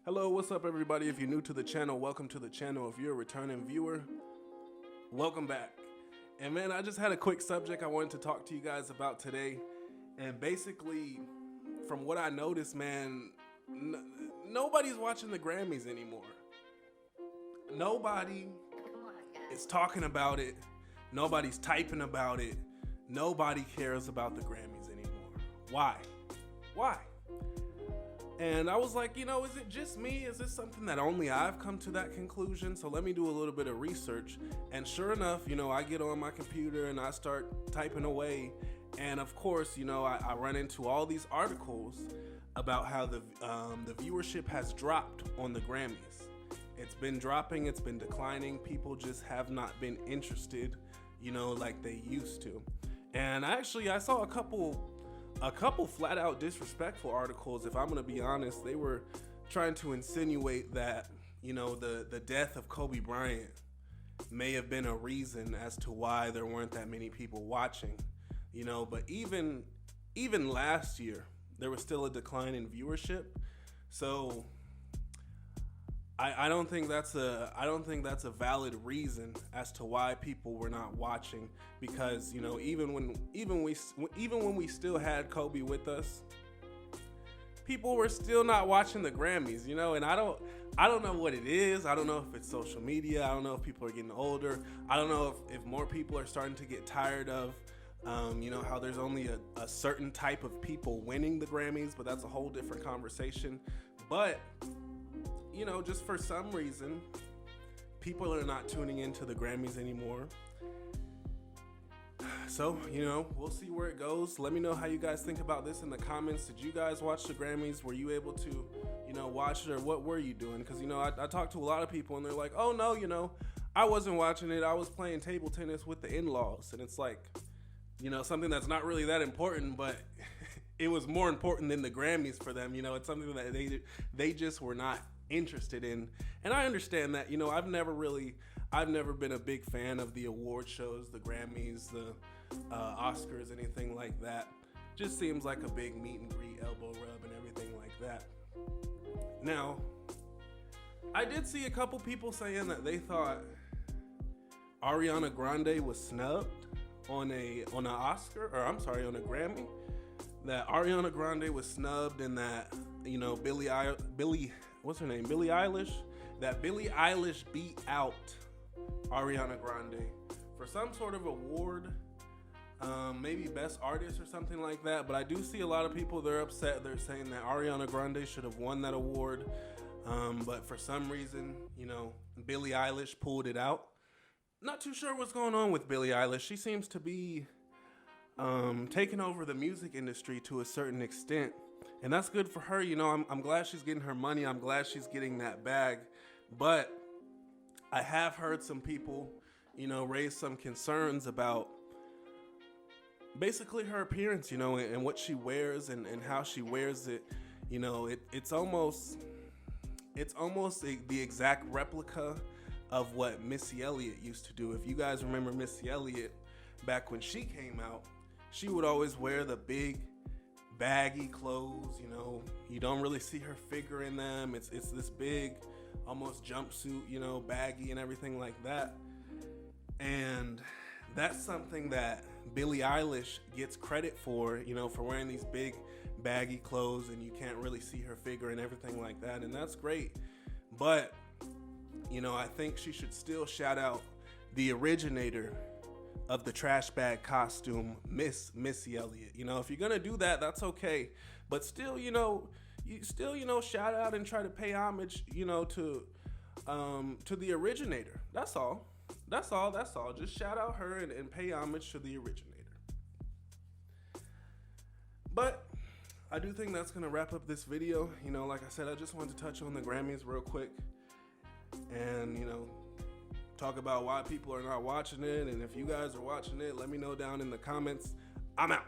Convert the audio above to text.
Hello, what's up everybody? If you're new to the channel, welcome to the channel. If you're a returning viewer, welcome back. And man, I just had a quick subject I wanted to talk to you guys about today. And basically, from what I noticed, man, nobody's watching the Grammys anymore. Nobody is talking about it. Nobody's typing about it. Nobody cares about the Grammys anymore. Why? And I was like, is it just me? Is this something that only I've come to that conclusion? So let me do a little bit of research. And sure enough, I get on my computer and I start typing away. And of course, I run into all these articles about how the viewership has dropped on the Grammys. It's been dropping, it's been declining. People just have not been interested, like they used to. And I saw a couple flat out disrespectful articles. If I'm gonna be honest, they were trying to insinuate that, the death of Kobe Bryant may have been a reason as to why there weren't that many people watching, but even last year, there was still a decline in viewership. So I don't think that's a valid reason as to why people were not watching, because even when we still had Kobe with us, people were still not watching the Grammys, and I don't know what it is. I don't know if it's social media. I don't know if people are getting older. I don't know if more people are starting to get tired of how there's only a certain type of people winning the Grammys, but that's a whole different conversation. But just for some reason, people are not tuning into the Grammys anymore. So, we'll see where it goes. Let me know how you guys think about this in the comments. Did you guys watch the Grammys? Were you able to, watch it, or what were you doing? Because, I talked to a lot of people and they're like, oh no, I wasn't watching it. I was playing table tennis with the in-laws. And it's like, something that's not really that important, but it was more important than the Grammys for them. It's something that they just were not interested in. And I understand that. I've never been a big fan of the award shows, the Grammys, the Oscars, anything like that. Just seems like a big meet and greet, elbow rub, and everything like that. Now, I did see a couple people saying that they thought Ariana Grande was snubbed on a Grammy. That Ariana Grande was snubbed, and that Billie Eilish. That Billie Eilish beat out Ariana Grande for some sort of award, maybe Best Artist or something like that. But I do see a lot of people, they're upset. They're saying that Ariana Grande should have won that award, but for some reason, Billie Eilish pulled it out. Not too sure what's going on with Billie Eilish. She seems to be taking over the music industry to a certain extent. And that's good for her. I'm glad she's getting her money. I'm glad she's getting that bag. But I have heard some people, raise some concerns about basically her appearance, and what she wears and how she wears it. It's almost the exact replica of what Missy Elliott used to do. If you guys remember Missy Elliott, back when she came out, she would always wear the big baggy clothes. You don't really see her figure in them. It's this big, almost jumpsuit, baggy and everything like that. And that's something that Billie Eilish gets credit for, for wearing these big baggy clothes, and you can't really see her figure and everything like that. And that's great. But, I think she should still shout out the originator of the trash bag costume, Missy Elliott. If you're gonna do that, that's okay. But still, shout out and try to pay homage, to the originator. That's all. Just shout out her and pay homage to the originator. But I do think that's gonna wrap up this video. Like I said, I just wanted to touch on the Grammys real quick, and talk about why people are not watching it. And if you guys are watching it, let me know down in the comments. I'm out.